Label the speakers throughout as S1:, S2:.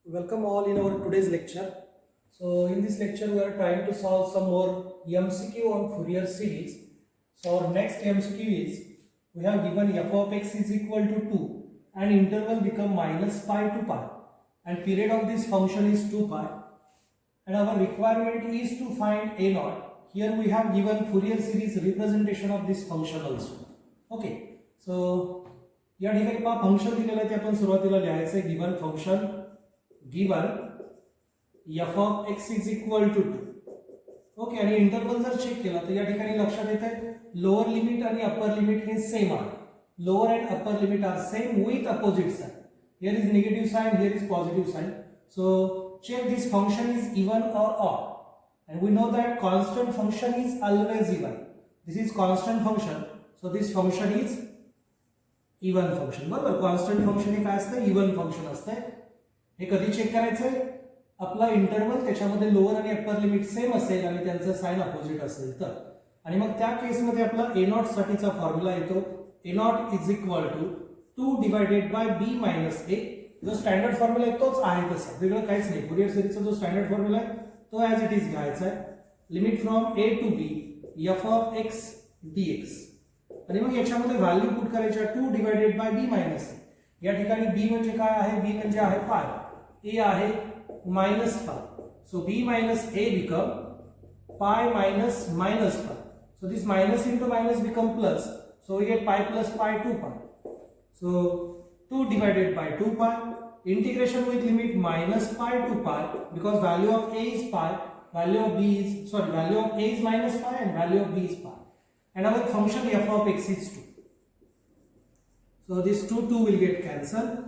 S1: Welcome all in our today's lecture. So in this lecture we are trying to solve some more MCQ on Fourier series. So our next MCQ is, we have given f of x is equal to 2 and interval become minus pi to pi and period of this function is 2 pi and our requirement is to find a naught. Here we have given Fourier series representation of this function also. Okay. So या ठिकाणी पहा function दिलेलं आहे ते आपण सुरुवातीला लिहायचं आहे. Given function given f of x is equal to 2. Okay. आणि इंटरवल जर चेक केला तर या ठिकाणी लक्षात येते लोअर लिमिट आणि अप्पर लिमिट हे सेम आहे. Lower and upper limit are same with opposite sign. Here is negative sign, here is positive sign. So check this function is even or odd, and we know that constant function is always even. This is constant function, so this function is even function. बरोबर. constant function हे काय असतं? even function असतं. हे कधी check करायचंय? आपला interval त्याच्यामध्ये lower आणि upper limit same असेल आणि त्यांचं साइन अपोजिट असेल तर. आणि मग त्या केसमध्ये आपला a नॉट साठीचा फॉर्म्युला येतो a naught is equal to 2 divided by b minus a. जो स्टँडर्ड फॉर्म्युला आहे तोच आहे तसा, वेगळं काहीच नाही. फुरियर सिरीजचा जो स्टँडर्ड फॉर्म्युला आहे तो ॲज इट इज घ्यायचा आहे. Limit from a to b f of x dx. आणि मग याच्यामध्ये व्हॅल्यू पुट करायच्या 2 divided by b minus a. या ठिकाणी b म्हणजे काय आहे? b म्हणजे आहे पाय, a आहे minus pi. So b minus a become pi minus minus pi. So this minus into minus become plus. So we get pi plus pi 2 pi. So 2 divided by 2 pi, integration with limit minus pi to pi, because value of a is pi, value of a is minus pi and value of b is pi, and our function f of x is 2. So this 2 will get cancelled,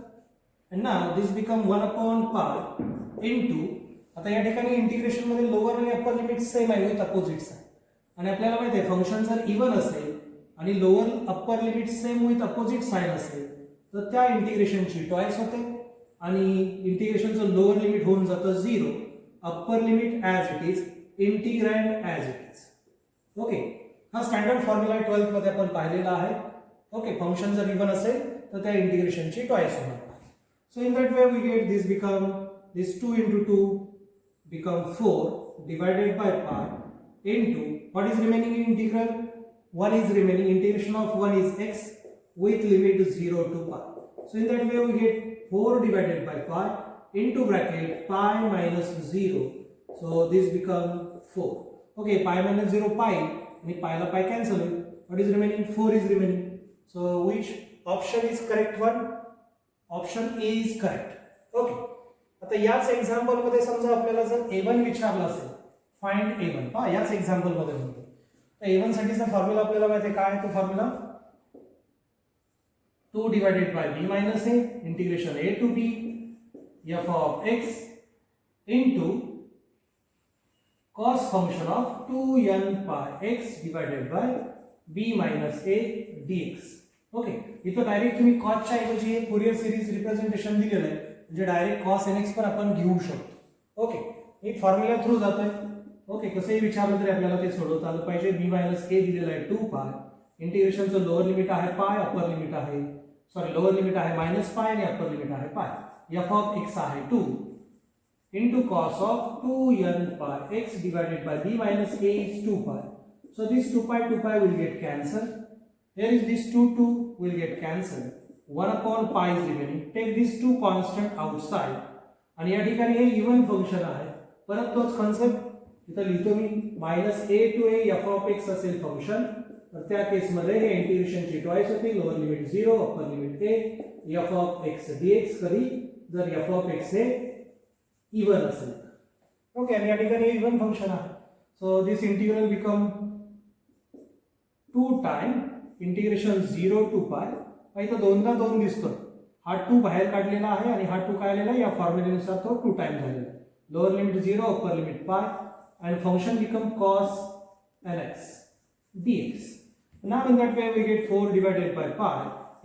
S1: and now this become 1 upon pi into, आता या ठिकाणी integration मध्ये lower आणि upper limit same आहे with opposites आहे. आणि आपल्याला माहिती आहे फंक्शन जर इवन असेल आणि lower upper limit same with opposite sign असेल तर त्या इंटिग्रेशनची टॉइस होते आणि इंटिग्रेशनचं लोअर लिमिट होऊन जातं 0, upper limit as it is, integrand as it is. Okay. हा स्टँडर्ड फॉर्म्युला 12th मध्ये आपण पाहिलेला आहे. ओके. फंक्शन जर इवन असेल तर त्या इंटिग्रेशनची टॉइस होणार. So in that way we get this 2 into 2 become 4 divided by pi into what is remaining in integral? 1 is remaining. Integration of 1 is x with limit 0 to pi. So in that way we get 4 divided by pi into bracket pi minus 0. So this become 4. Okay, pi minus 0 pi and pi la pi cancel. What is remaining? 4 is remaining. So which option is correct one? Option A is correct. Okay. आता याच example मध्ये समजा आपल्याला जर a1 विचारला असेल, find a1. पहा याच एक्झाम्पल मध्ये म्हणतो. तर a1 साठीचा फॉर्म्युला आपल्याला माहिती आहे काय आहे तो formula? 2 divided by b minus a, integration a to b f of x into cos function of 2n pi x divided by b minus a dx. Okay. इथं डायरेक्ट तुम्ही cos च्या ऐवजी हे फुरियर सिरीज रिप्रेझेंटेशन दिलेलं आहे म्हणजे direct cos nx पण आपण घेऊ शकतो. ओके. एक फॉर्म्युला थ्रू जातोय. ओके. कसंही विचारलं तरी आपल्याला ते सोडवता आलं पाहिजे. b minus a दिलेलं आहे 2 pi. इंटिग्रेशनचं लोअर लिमिट आहे पाय, अप्पर लिमिट आहे लोअर लिमिट आहे मायनस पाय आणि अप्पर लिमिट आहे पाय. f of x आहे 2 into cos of 2n pi x divided by b minus a is 2 pi. So this 2 pi will get cancelled. Here is this 2 will get cancelled. 1 upon pi is remaining. Take these two constant outside. आणि या ठिकाणी हे even function आहे. परत तोच concept इथं लिहितो मी. Minus a to a f of x असेल फंक्शन. तर त्या केसमध्ये हे इंटिग्रेशनची टॉइस होती. Lower limit 0, upper limit a, f of x dx कधी जर f of x हे इवन असेल. ओके. आणि या ठिकाणी इवन फंक्शन आहे. So this integral become 2 time integration 0 to pi. इथं 2ला 2 दिसतो. हा 2 बाहेर काढलेला आहे आणि हा 2 काय आलेला या फॉर्म्युलेनुसार तो 2 टाइम झालेला. Lower limit 0, upper limit pi and function become cos nx dx. Now in that way we get 4 divided by pi.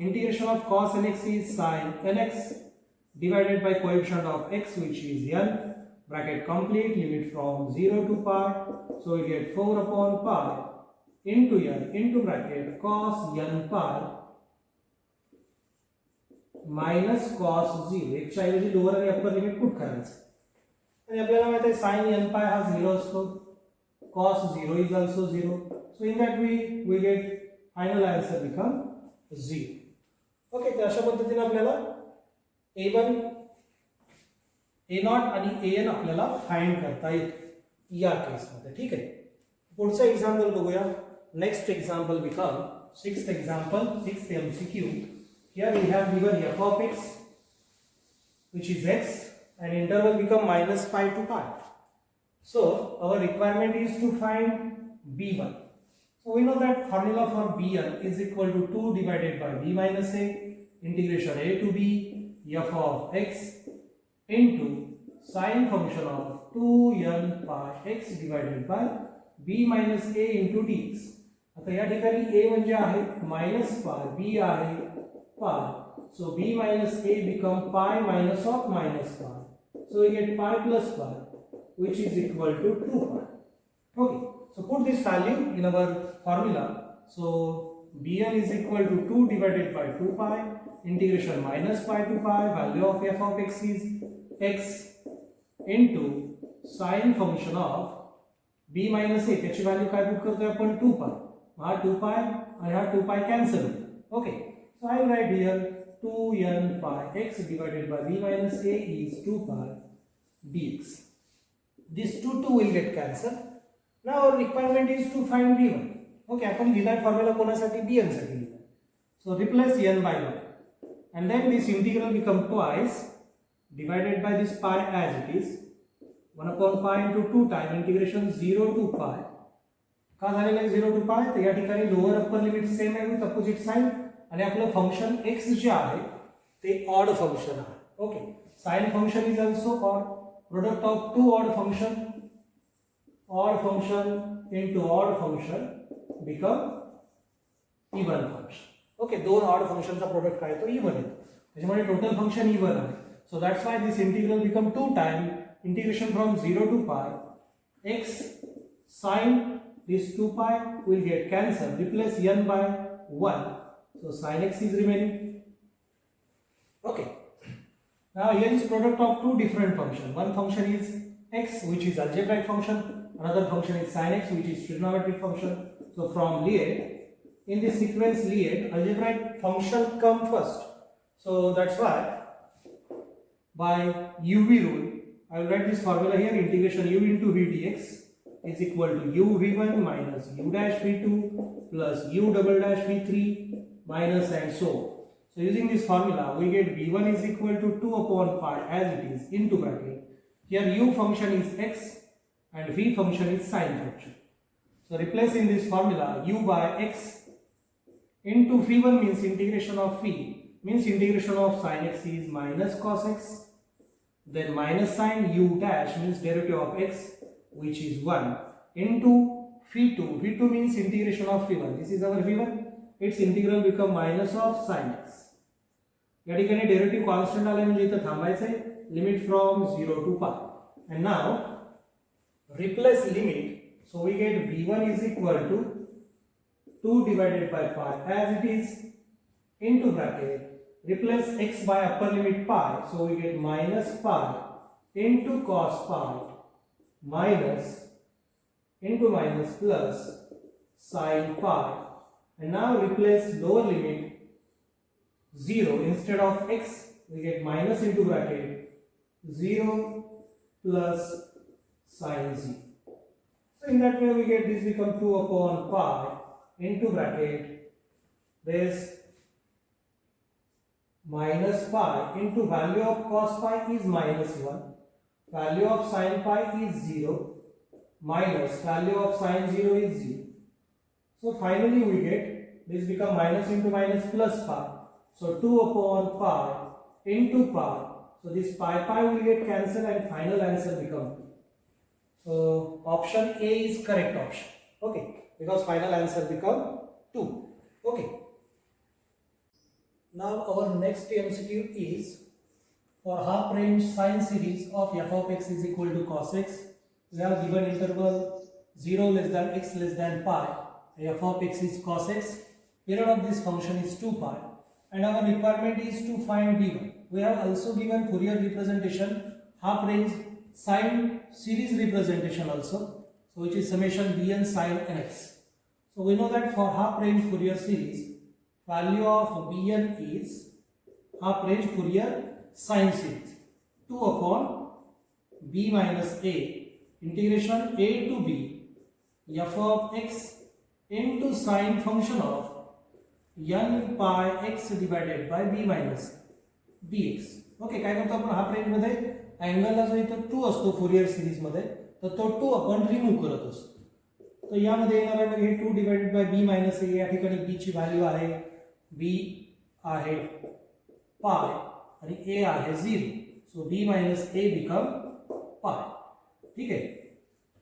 S1: Integration of cos nx is sin nx divided by coefficient of x which is n. Bracket complete. Limit from 0 to pi. So we get 4 upon pi into n into bracket cos n pi minus cos 0. एकच्या ऐवजी lower आणि upper limit put करायचं. आणि आपल्याला माहिती आहे sin n pi हा 0 असतो, cos 0 is also 0. So in that we get final answer become 0. Okay, तर अशा पद्धतीने आपल्याला a1 a0 आणि an आपल्याला फाइंड करता येईल या केसमध्ये. ठीक आहे, पुढचं एक्झाम्पल बघूया. Next example become sixth example, sixth MCQ. Here we have given f of x which is x and interval become minus pi to pi. So our requirement is to find b1. So we know that formula for b1 is equal to 2 divided by b minus a integration a to b f of x into sine function of 2n pi x divided by b minus a into dx. आता या ठिकाणी a म्हणजे आहे minus pi, b आहे pi. So b minus a become pi minus of minus pi. So we get pi plus pi, which is equal to 2 pi. Okay, so put this value in our formula. So bn is equal to 2 divided by 2 pi integration minus pi to pi. Value of f of x is x into sine function of b minus a. त्याची value काय put करतोय आपण 2 pi. हा 2 pi आणि हा 2 pi cancel. Okay, so I will write here 2n pi x divided by b minus a is 2 pi dx. This 2 will get cancelled. Now our requirement is to find b1. Okay, आपण लिहिलाय formula कोणासाठी bn साठी लिहिलाय. So replace n by 1 and then this integral become twice divided by this pi as it is 1 upon pi into 2 time integration 0 to pi. का झालेलं आहे 0 to pi? तर या ठिकाणी lower upper limit same आहे with opposite sine आणि आपलं function x जे आहे ते ऑड फंक्शन आहे. Okay, sine function is also odd. Product of two odd function into odd function become even function. Okay, दोन ऑड फंक्शनचा प्रोडक्ट काय तो इवन आहे, त्याच्यामुळे टोटल फंक्शन इवन आहे. So that's why this integral become 2 time integration from 0 to pi x sin this 2 pi will get cancelled. Replace n by 1. So sin x is remaining. Okay. Now here is product of two different functions. One function is x, which is algebraic function. Another function is sin x, which is trigonometric function. So from Lie, in this sequence Lie, algebraic function come first. So that's why by UV rule, I will write this formula here. Integration u into v dx is equal to u v1 minus u dash v2 plus u double dash v3 minus and so on. So using this formula we get v1 is equal to 2 upon pi as it is into bracket. Here u function is x and v function is sine function. So replacing this formula u by x into v1 means integration of v means integration of sine x is minus cos x, then minus sine u dash means derivative of x which is 1 into v2. v2 means integration of v1. This is our v1. Its integral become minus of sin x. या ठिकाणी derivative constant आले म्हणजे इथं थांबायचं आहे. Limit from 0 to pi. And now replace limit. So we get v1 is equal to 2 divided by pi as it is into bracket. Replace x by upper limit pi. So we get minus pi into cos pi minus into minus plus sin pi. And now replace lower limit 0 instead of x we get minus into bracket 0 plus sin 0. So in that way we get this become 2 upon pi into bracket this minus pi into value of cos pi is minus 1, value of sin pi is 0 minus value of sin 0 is 0. So finally we get this become minus into minus plus pi. So 2 upon pi into pi. So this pi will get cancelled and final answer become 2. So option A is correct option. Okay, because final answer become 2. Okay. Now our next MCQ is for half range sine series of f of x is equal to cos x. We have given interval 0 less than x less than pi. F of x is cos x. Period of this function is 2 pi. and our requirement is to find b1. We have also given Fourier representation, half range sine series representation also, so which is summation bn sine nx. So we know that for half range Fourier series, value of bn is half range Fourier sine series 2 upon b minus a integration a to b f of x into sine function of n pi x divided by b minus dx. Okay, काय करतो आपण half range मध्ये अँगलला जो इथं 2 असतो Fourier series मध्ये, तर तो 2 आपण रिमूव्ह करत असतो. तर यामध्ये येणार आहे मग हे 2 divided by b minus a. या ठिकाणी b ची व्हॅल्यू आहे b आहे पाय आणि a आहे 0. So b minus a become pi. ठीक आहे,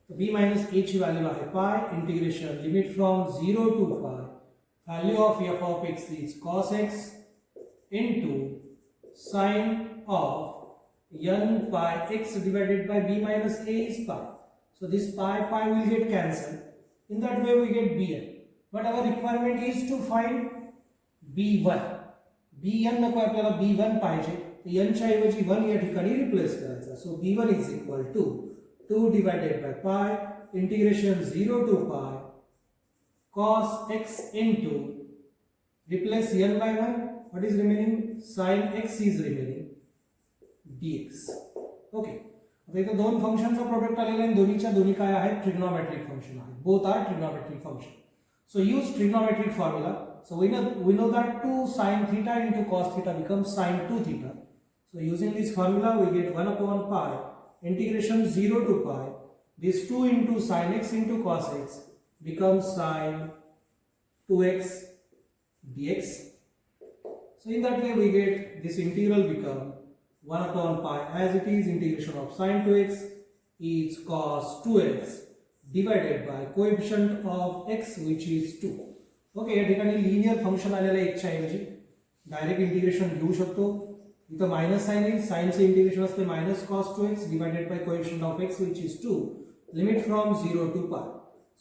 S1: b minus a ची व्हॅल्यू आहे pi integration limit from 0 to pi value of f of x is cos x into sin of n pi x divided by b minus a is pi. So this pi will get cancelled. In that way we get bn. But our requirement is to find b1. bn नको आपल्याला b1 पाहिजे, तर n च्या ऐवजी 1 या ठिकाणी replace करायचा. सो b1 is equal to 2 divided by pi integration 0 to pi cos x into replace n by 1. What is remaining? Sin x is remaining dx. Okay, आता इथे दोन फंक्शनचा प्रोडक्ट आलेला आहे, दोन्हीच्या दोन्ही काय आहेत? ट्रिग्नोमेट्रिक फंक्शन आहेत. Both are trigonometric function. So use trigonometric formula. So we know that 2 sin theta into cos theta becomes sin 2 theta. So using this formula we get 1 upon pi integration 0 to pi. This 2 into sin x into cos x becomes sin 2x dx. So in that way we get this integral become 1 upon pi as it is integration of sin 2x is cos 2x divided by coefficient of x which is 2. Okay, या ठिकाणी linear function आलेलं आहे x च्या ऐवजी direct integration घेऊ शकतो. इथं minus sine येईल, साइनचे इंटिग्रेशन असते minus cos 2x divided by coefficient of x which is 2 limit from 0 to pi.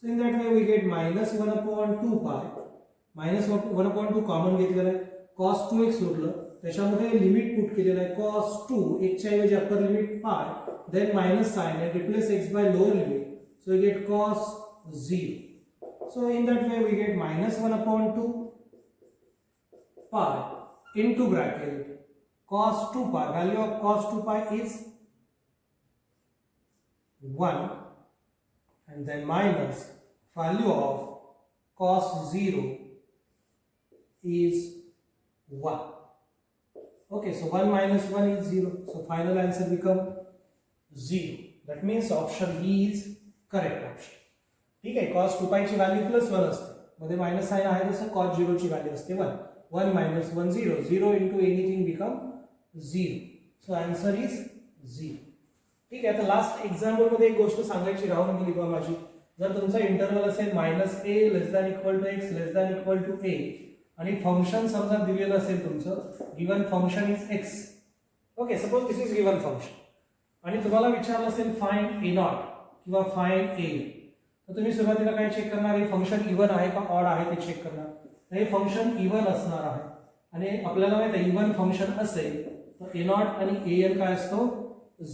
S1: So in that way we get minus 1 upon 2 pi. Minus 1 upon 2 common घेतलेलं आहे, cos 2x उरलं, त्याच्यामध्ये limit put केलेलं आहे cos 2 x च्या ऐवजी upper limit pi then minus sine and replace x by lower limit. So we get cos 0. So in that way we get minus 1 upon 2 pi into bracket cos 2 pi. Value of cos 2 pi is 1 and then minus value of cos 0 is 1. Okay, so 1 minus 1 is 0. So final answer become 0. That means option B is correct option. ठीक आहे, cos 2 pi ची value plus 1 असते, मध्ये minus sign आहे तसं cos 0 ची value असते 1. 1 minus 1 0. 0 into anything become 0. So answer is 0. ठीक आहे, आता लास्ट एक्झाम्पल मध्ये एक गोष्ट सांगायची राहून गेली बा माझी. जर तुमचा इंटरवल असेल minus a less than equal to x less than equal to a आणि फंक्शन समजा दिलेलं असेल तुमचं given function is x. Okay, suppose this is given function आणि तुम्हाला विचारलं असेल फाइंड a नॉट किंवा फाइंड a. तर तुम्ही सुरुवातीला काय चेक करणार? हे फंक्शन इवन आहे का ऑड आहे ते चेक करणार. तर हे फंक्शन इवन असणार आहे आणि आपल्याला माहिती आहे इवन फंक्शन असेल तर a नॉट आणि an काय असतो?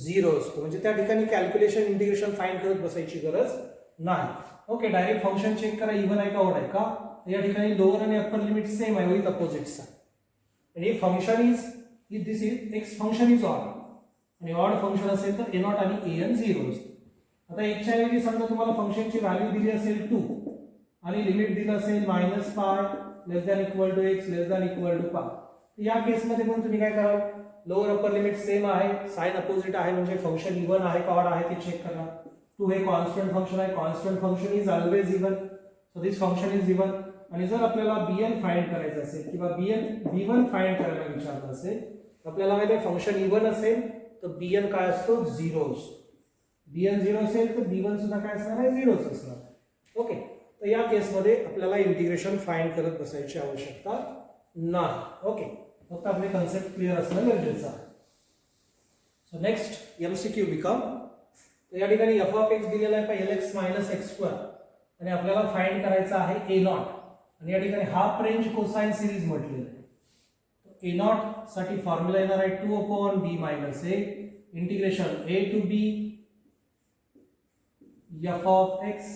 S1: 0 असतो. म्हणजे त्या ठिकाणी कॅल्क्युलेशन इंटिग्रेशन फाइंड करत बसायची गरज नाही. ओके, डायरेक्ट फंक्शन चेक करा इवन आहे का ऑड आहे का. या ठिकाणी लोअर आणि अप्पर लिमिट सेम आहे विथ अपोजिट्स आहे. आणि हे function is this is x function is odd आणि ऑड फंक्शन असेल तर a नॉट आणि an 0 असतो. आता x च्या ऐवजी समजा तुम्हाला फंक्शनची व्हॅल्यू दिली असेल 2 आणि लिमिट दिलं असेल minus pi less than equal to x less than equal to pi. या केसमध्ये पण तुम्ही काय कराल? लोअर अप्पर लिमिट सेम आहे, साइन अपोजिट आहे, म्हणजे फंक्शन इवन आहे का ऑड आहे ते चेक करणार. 2 हे कॉन्स्टंट फंक्शन आहे, constant function is always even, so this function is even. आणि जर आपल्याला bn फाइंड करायचं असेल किंवा b1 फाइंड करायला विचारलं असेल तर आपल्याला माहिती आहे फंक्शन इवन असेल तर bn काय असतो? 0 असतो. bn 0 असेल तर b1 सुद्धा काय असणार आहे? 0 असणार. ओके, तर या केसमध्ये आपल्याला इंटिग्रेशन फाइंड करत बसायची आवश्यकता नाही. ओके, फक्त आपले कन्सेप्ट क्लिअर असणं गरजेचं आहे. सो नेक्स्ट एमसीक्यू बिकम, तर या ठिकाणी f ऑफ x दिलेला आहे lx मायनस एक्स स्क्वेअर आणि आपल्याला फाइंड करायचं आहे a नॉट आणि या ठिकाणी हाफ रेंज कोसाइन सिरीज म्हटलेलं आहे. ए नॉट साठी फॉर्म्युला येणार आहे 2 upon b minus a integration a to b f of x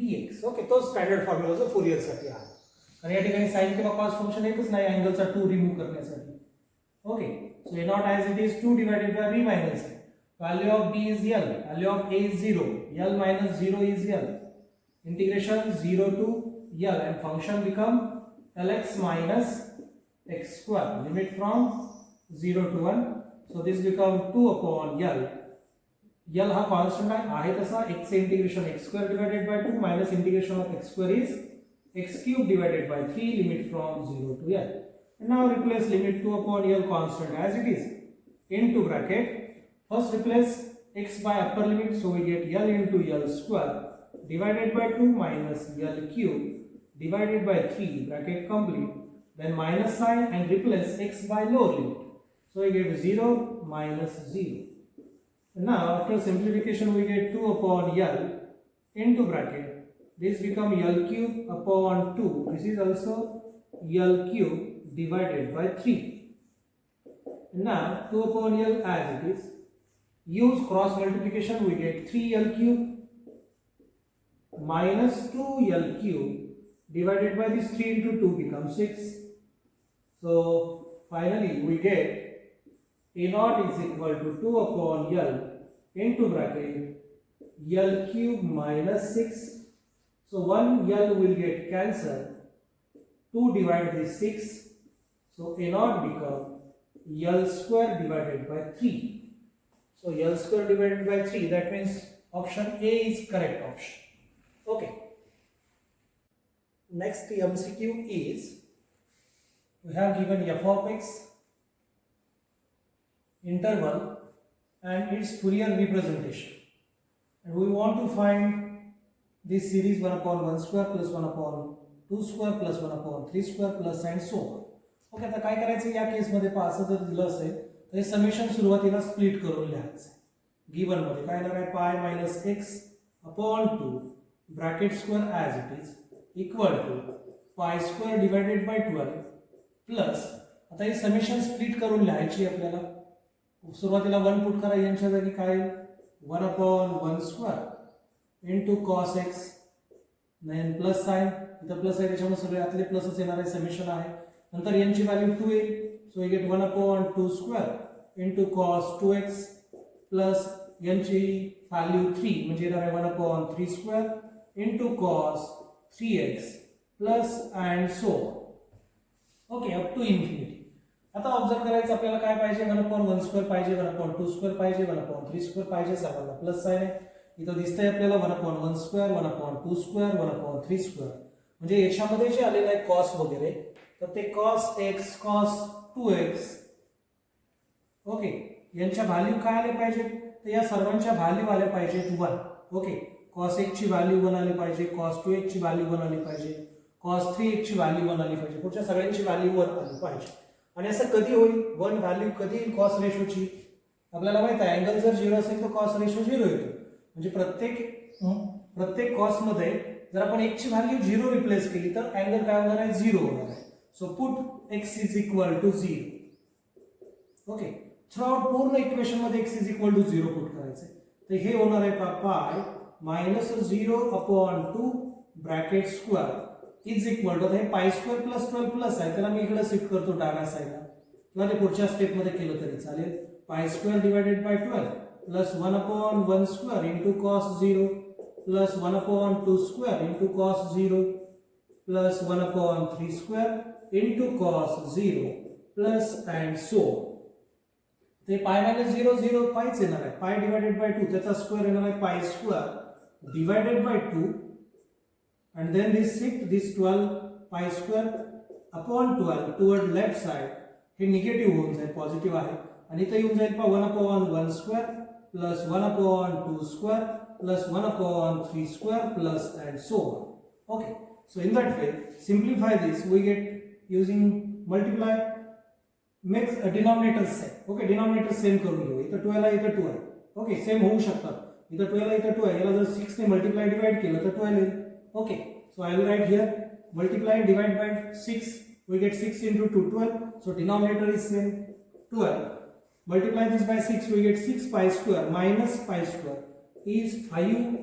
S1: dx. Okay, तो स्टँडर्ड फॉर्म्युला जो फुरियर साठी आहे. आणि या ठिकाणी साइन किंवा कॉस फंक्शन एकच नाही अँगलचा 2 रिमूव्ह करण्यासाठी. Okay, so a naught as it is 2 divided by b minus a. Value of b is L, value of a is 0, L minus 0 is L. Integration 0 to L and function become Lx minus x square. Limit from 0 to 1. So this become 2 upon L. L हा constant आहे तसा x चे integration x square divided by 2 minus integration of x square is x cube divided by 3. Limit from 0 to L. And now replace limit 2 upon L constant as it is into bracket. First replace x by upper limit, so we get L into L square divided by 2 minus L cube divided by 3 bracket complete. Then minus sign and replace x by lower limit, so we get 0 minus 0. And now after simplification we get 2 upon L into bracket. This become L cube upon 2. This is also L cube divided by 3. And now 2 upon L as it is. Use cross multiplication, we get 3L cube minus 2L cube divided by this 3 into 2 becomes 6. So finally we get A naught is equal to 2 upon L into bracket L cube minus 6. So 1 L will get cancelled. 2 divided this 6. So A naught become L square divided by 3. So L square divided by 3, that means option A is correct option. Okay. Next MCQ is, we have given f of x interval and its Fourier representation. And we want to find this series 1 upon 1 square plus 1 upon 2 square plus 1 upon 3 square plus and so on. Okay, आता काय करायचं या केसमध्ये असं जर दिलं असेल तर हे समेशन सुरुवातीला स्प्लिट करून लिहायचं. गिवन मध्ये काय येणार आहे pi minus x upon 2 bracket square as it is equal to pi square divided by 12 plus आता हे समेशन स्प्लिट करून लिहायची आपल्याला. सुरुवातीला 1 पुट करा, यांच्या जागी काय 1 upon 1 square into cos x नाही प्लस साइन इथं प्लस आहे त्याच्यामुळे सगळे आतले प्लसच येणार आहे. समेशन आहे नंतर यांची व्हॅल्यू 2 येईल. So we get 1 upon 2 square into cos 2x plus यांची value 3 म्हणजे येणार आहे 1 upon 3 square into cos 3x plus and so on. Okay, up to infinity. आता ऑब्झर्व करायचं आपल्याला काय पाहिजे 1 upon 1 square पाहिजे 1 upon 2 square पाहिजे 1 upon 3 square पाहिजे. सर्वांना प्लस साइन आहे. इथं दिसतंय आपल्याला 1 upon 1 square 1 upon 2 square 1 upon 3 square म्हणजे याच्यामध्ये जे आलेलं आहे cos वगैरे तर ते cos x cos 2x. Okay, यांच्या व्हॅल्यू काय आले पाहिजे तर या सर्वांच्या व्हॅल्यू आल्या पाहिजेत 1. ओके, cos 1 ची व्हॅल्यू 1 आली पाहिजे, cos 2x ची व्हॅल्यू 1 आली पाहिजे, cos 3x ची व्हॅल्यू 1 आली पाहिजे. पुढच्या सगळ्यांची व्हॅल्यू 1 आली पाहिजे. आणि असं कधी होईल 1 व्हॅल्यू कधी येईल cos रेशोची आपल्याला माहित आहे अँगल जर 0 असेल तर cos रेशो 0 येतो. म्हणजे प्रत्येक cos मध्ये जर आपण x ची व्हॅल्यू 0 रिप्लेस केली तर अँगल काय होणार आहे 0 होणार आहे. So put x is equal to 0. Okay, throughout पूर्ण इक्वेशन मध्ये x is equal to 0 put करायचे. तर हे होणार आहे pi minus 0 upon 2 bracket square is equal to हे पाय स्क्वेअर प्लस 12 प्लस आहे त्याला मी इकडे शिफ्ट करतो डाव्या साईडला किंवा ते पुढच्या स्टेप मध्ये केलं तरी चालेल. पाय square divided by 12 plus 1 upon 1 square into cos 0 plus 1 upon 2 square into cos 0 plus 1 upon 3 square into cos 0 plus and so ते पाय मायनस 0 0 पायच येणार आहे. पाय डिवायडेड बाय 2 त्याचा स्क्वेअर येणार आहे पाय square divided bye 2 and then this shift this 12 pi square upon 12 toward left side hey negative होऊन जाईल positive आहे आणि इथे येऊन जाईल 1 upon 1 square plus 1 upon 2 square plus 1 upon 3 square plus and so on. Okay, so in that way simplify this we get using multiply makes a denominator same. Okay, denominator same करून घेऊ. इथं 12 आहे इथं 2 आहे. ओके, सेम होऊ शकतात. इथं 12 आहे इथं 2 आहे. याला जर 6 ने मल्टिप्लाय डिवाइड केलं तर 12 येईल. Okay, so I will write here multiply divide by 6 we get 6 into 2, 12. So denominator is same, 12. Multiply this by 6, we get 6 pi square minus pi square is 5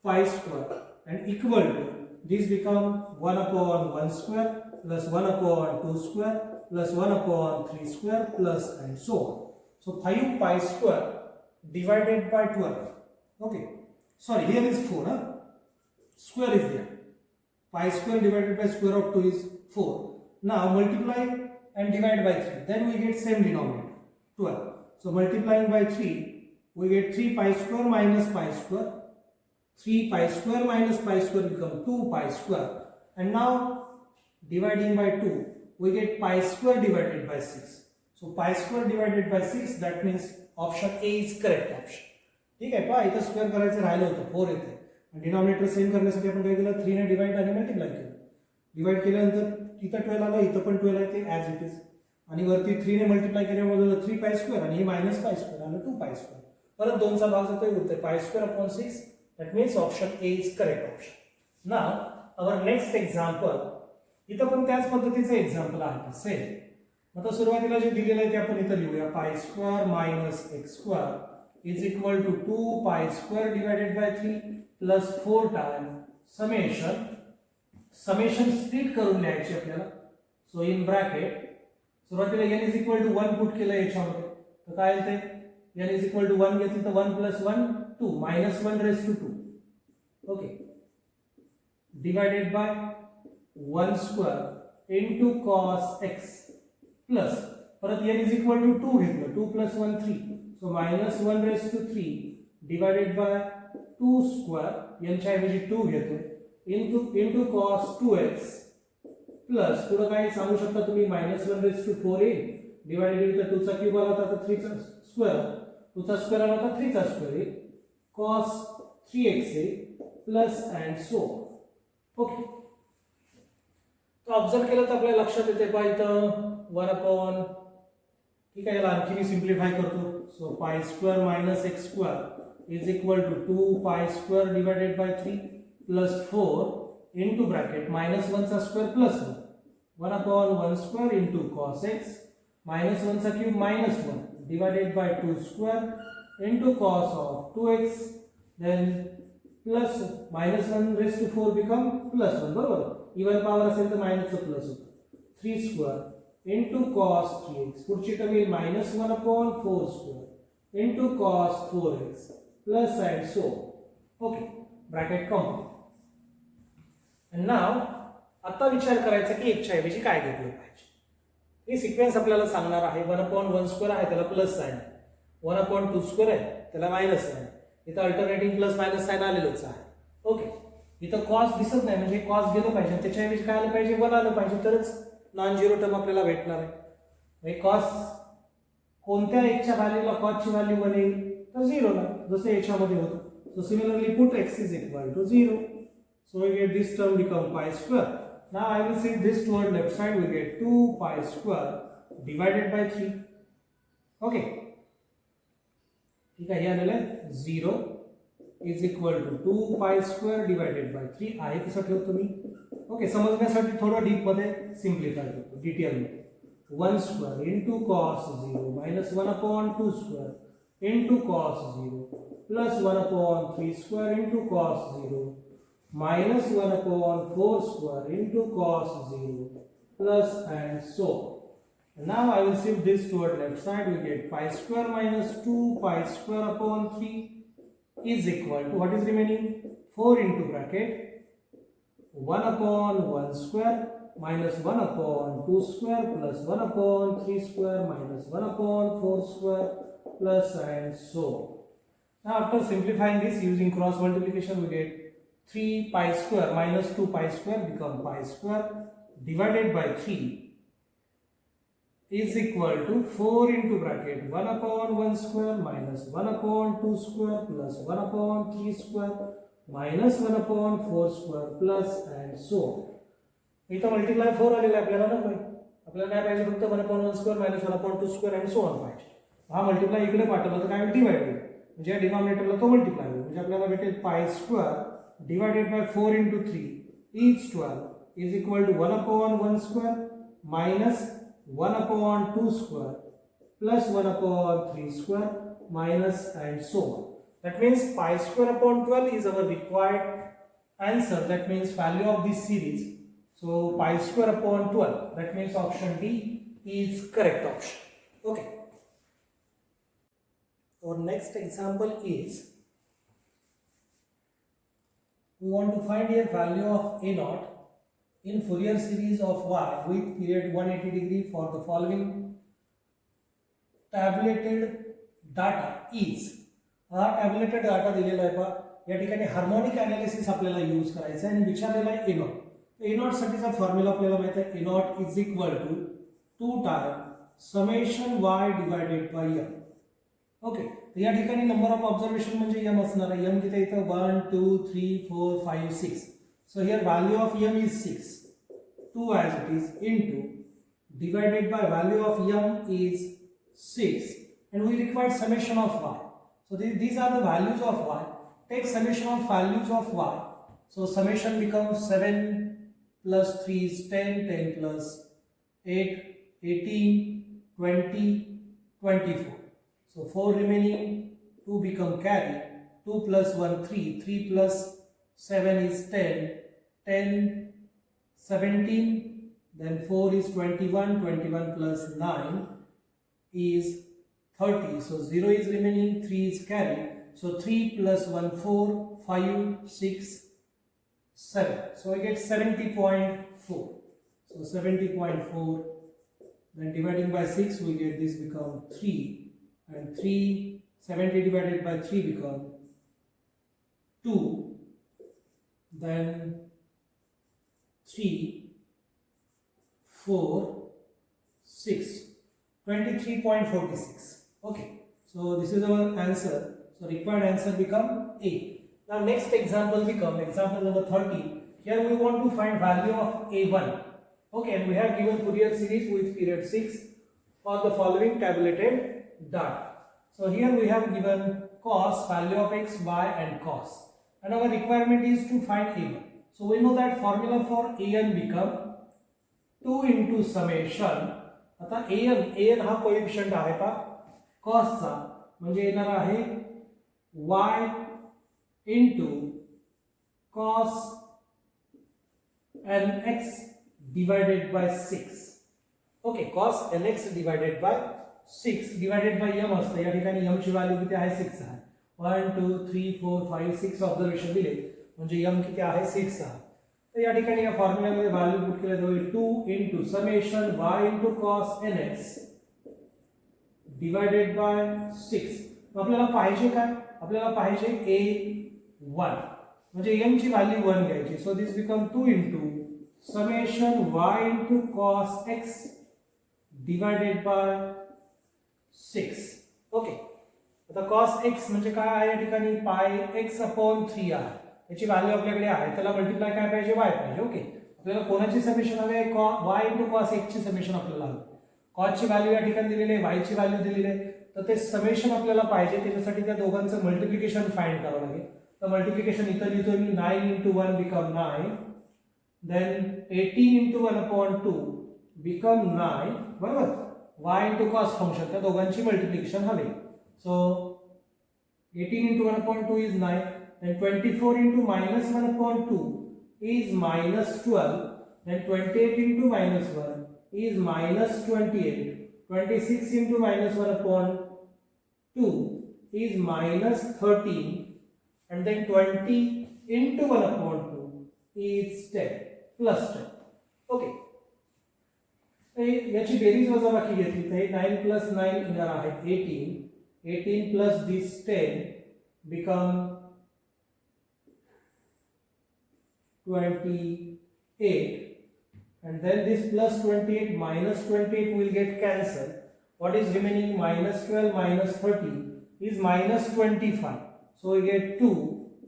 S1: pi square, and equal to, this become 1 upon 1 square plus 1 upon 2 square plus 1 upon 3 square plus and so on. So 5 pi square divided by 12. Okay, sorry, here is 4, huh? Square is there. Pi square divided by square of 2 is 4. Now multiply and divide by 3. Then we get same denominator, 12. So multiplying by 3, we get 3 pi square minus pi square. 3 pi square minus pi square become 2 pi square. And now dividing by 2, we get pi square divided by 6. So pi square divided by 6, that means option A is correct option. ठीक आहे, पहा इथं square करायचं राहिलं होतं, 4 येते. आणि denominator same करण्यासाठी आपण काय केलं, 3 ने डिवाइड आणि मल्टिप्लाय केलं. डिवाइड केल्यानंतर इथं 12 आलं, इथं पण 12 आहे, ते ॲज इट इज. आणि वरती 3 ने मल्टिप्लाय केल्यामुळे 3 पाय स्क्वेअर आणि हे मायनस पाय स्क्वेअर आलं 2 पाय स्क्वेअर. परत 2चा भाग जातोय, उरतोय pi square upon 6. That means option A is correct option. Now our next example, इथं पण त्याच पद्धतीचं एक्झाम्पल आहे सेम. आता सुरुवातीला जे दिलेलं आहे ते आपण इथं लिहूया, pi square minus x square is equal to 2 pi square divided by 3 plus 4 time summation split करून लिहायची आपल्याला. सो इन ब्रॅकेट सुरुवातीला n is equal to 1 put केलं याच्यामध्ये, तर काय येते, n इज इक्वल टू 1 घेतली तर 1 plus 1 2 minus 1 raise to 2. Okay, divided by 1 square into cos x plus परत n इज इक्वल टू 2 घेतलं, 2 plus 1 3. So minus 1 raise to 3 divided by 2 square, यांच्या ऐवजी 2 घेतो, इंटू कॉस 2x प्लस पुढे काय सांगू शकता तुम्ही, मायनस 1 रेस टू 4 येईल, डिवाइडेड इथं 2 चा क्यूब आला होता तर 3 चा स्क्वेअर, 2 चा स्क्वेअर आला होता 3 चा स्क्वेअर येईल, कॉस 3x येईल प्लस अँड सो. ओके, तर ऑब्झर्व केलं तर आपल्या लक्षात येते पहा इथं 1 अपॉन, ठीक आहे, याला आणखी मी सिम्प्लिफाय करतो. So pi square minus x square is equal to 2 pi square divided by 3 plus 4 into bracket minus 1 चा square plus 1 upon 1 square into cos x minus 1 चा cube minus 1 divided by 2 square into cos of 2x then plus minus 1 raised to 4 become plus 1, बरोबर. Even power असेल तर minus चा plus होतो, 3 square into cos 3x, पुढची term येईल minus 1 upon 4 square into cos 4x plus and so. Okay, bracket complete. And now आता विचार करायचा की एकच्या ऐवजी काय घेतलं पाहिजे. हे सिक्वेन्स आपल्याला सांगणार आहे. 1 अपॉन 1 स्क्वेअर आहे त्याला प्लस साइन, 1 अपॉन 2 स्क्वेअर आहे त्याला मायनस साइन, इथं अल्टरनेटिंग प्लस मायनस साइन आलेलंच आहे. ओके, इथं कॉस दिसत नाही म्हणजे कॉस गेलं पाहिजे, त्याच्याऐवजी काय आलं पाहिजे, 1 आलं पाहिजे, तरच नॉन झिरो टर्म आपल्याला भेटणार आहे. म्हणजे कॉस कोणत्या एकच्या व्हॅल्यूला कॉसची व्हॅल्यू 1 येईल तर 0 ला, जसं याच्यामध्ये होतं. So similarly put x is equal to 0. So we get this term become pi square. Now I will shift this toward left side. We get 2 pi square divided by 3. Okay. ठीक आहे, हे आलेलं आहे 0 is equal to 2 pi square divided by 3. आहे कसं ठेवतो मी. Okay, समजण्यासाठी थोडं deep मध्ये सिम्प्लिफाय करतो, डिटेल मध्ये. 1 square into cos 0 minus 1 upon 2 square into cos 0 plus 1 upon 3 square into cos 0 minus 1 upon 4 square into cos 0 plus and so. Now I will shift this toward left side. We get pi square minus 2 pi square upon 3 is equal to what is remaining, 4 into bracket 1 upon 1 square minus 1 upon 2 square plus 1 upon 3 square minus 1 upon 4 square plus and so. Now after simplifying this using cross multiplication we get 3 pi square minus 2 pi square become pi square divided by 3 is equal to 4 into bracket 1 upon 1 square minus 1 upon 2 square plus 1 upon 3 square minus 1 upon 4 square plus and so. इथं multiply 4 आलेला आहे, आपल्याला नको आहे, आपल्याला काय पाहिजे, फक्त 1 upon 1 square minus 1 upon 2 square and so on पाहिजे. हा मल्टिप्लाय इकडे पाठवला तर काय डिवाइड होईल, म्हणजे या डिनॉमिनेटरला तो मल्टिप्लाय होईल, म्हणजे आपल्याला भेटेल pi square divided by 4 into 3 is 12 is equal to 1 upon 1 square minus 1 upon 2 square plus 1 upon 3 square minus and so on. That means pi square upon 12 is our required answer. That means value of this series. So pi square upon 12. That means option D is correct option. Okay. Our next example is we want to find a value of a naught in Fourier series of y with period 180 degree for the following tabulated data is. हा tabulated data दिलेला आहे पहा. या ठिकाणी harmonic analysis आपल्याला use करायचं आहे आणि विचारलेला आहे ए नॉट. ए नॉट साठीचा फॉर्म्युला आपल्याला माहित आहे. A naught is equal to 2 time summation y divided by m. Okay, तर या ठिकाणी नंबर ऑफ ऑब्झर्वेशन म्हणजे m असणार आहे. m किती इथं 1 2 3 4 5 6. So here value of m is 6. 2 as it is into divided by value of m is 6 and we require summation of y. So these are the values of y. Take summation of values of y. So summation becomes 7 plus 3 is 10, 10 plus 8, 18, 20, 24. So 4 remaining, 2 become carry. 2 plus 1, 3. 3 plus 7 is 10, 10, 17, then 4 is 21, 21 plus 9 is 30. So 0 is remaining, 3 is carry. So 3 plus 1, 4, 5, 6, 7. So I get 70.4. So 70.4. Then dividing by 6, we get this become 3. And 70 divided by 3 become 2. Then 3, 4, 6. 23.46. Okay, so this is our answer. So required answer become A. Now next example become example number 30. Here we want to find value of A1. Okay, and we have given Fourier series with period 6 for the following tabulated data. So here we have given cos, value of x, y and cos. And our requirement is to find A1. So we know that formula for An become 2 into summation. आता an हा coefficient आहे पा cos चा म्हणजे येणार आहे y into cos nx divided by 6. Okay, cos nx divided by 6 divided by m असतं. या ठिकाणी m ची व्हॅल्यू किती आहे 6 आहे. 1 2 3 4 5 6 ऑब्झर्वेशन दिले म्हणजे m किती आहे 6 आहे. तर या ठिकाणी या फॉर्म्युलामध्ये व्हॅल्यू पुट केले जाईल 2 into summation y into cos nx divided by 6. आपल्याला पाहिजे काय? आपल्याला पाहिजे a1 म्हणजे m ची व्हॅल्यू 1 घ्यायची. So this become 2 into summation y into cos x divided by 6. Okay, आता cos x म्हणजे काय आहे? या ठिकाणी पाय x upon 3 आहे. याची व्हॅल्यू आपल्याकडे आहे. त्याला मल्टिप्लाय काय पाहिजे? y पाहिजे. ओके, आपल्याला कोणाची समेशन हवी आहे? y into cos x ची समेशन आपल्याला हवी. cos ची व्हॅल्यू या ठिकाणी दिलेली आहे, y ची व्हॅल्यू दिलेली आहे. तर ते समेशन आपल्याला पाहिजे. त्याच्यासाठी त्या दोघांचं मल्टिप्लिकेशन फाइंड करावं लागेल. तर मल्टिप्लिकेशन इथं लिहितो मी 9 into 1 become 9. Then 18 into 1 upon 2 become 9. बरोबर? y into cos फंक्शन त्या दोघांची मल्टिप्लिकेशन हवी. सो 18 into 1 upon 2 is 9. Then 24 into minus 1 upon 2 is minus 12. Then 28 into minus 1 is minus 28. 26 into minus 1 upon 2 is minus 13. And then 20 into 1 upon 2 is 10 plus 10. Okay. याची berries वजाबाकी घेतली तर 9 plus 9 येणार आहे 18. 18 plus this 10 become 28, and then this plus 28 minus 28 will get cancelled. What is remaining? Minus 12 minus 30 is minus 25. So we get 2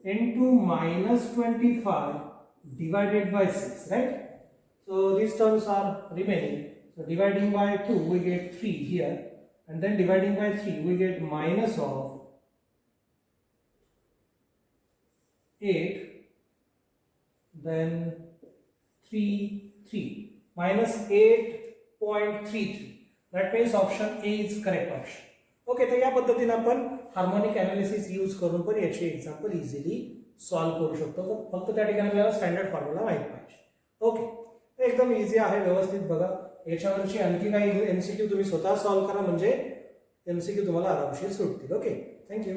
S1: into minus 25 divided by 6, right? So these terms are remaining. So dividing by 2 we get 3 here, and then dividing by 3 we get minus of 8, then 3, 3. -8.33. That means option A is correct option. Okay, तर या पद्धतीने आपण harmonic analysis use करून पण याचे example easily solve करू शकतो. फक्त त्या ठिकाणी आपल्याला स्टँडर्ड फॉर्म्युला माहित पाहिजे. ओके, एकदम इझी आहे, व्यवस्थित बघा. याच्यावरची आणखी काही एमसीक्यू तुम्ही स्वतः सॉल्व्ह करा, म्हणजे एमसीक्यू तुम्हाला आरामशीर सुटतील. Okay, thank you.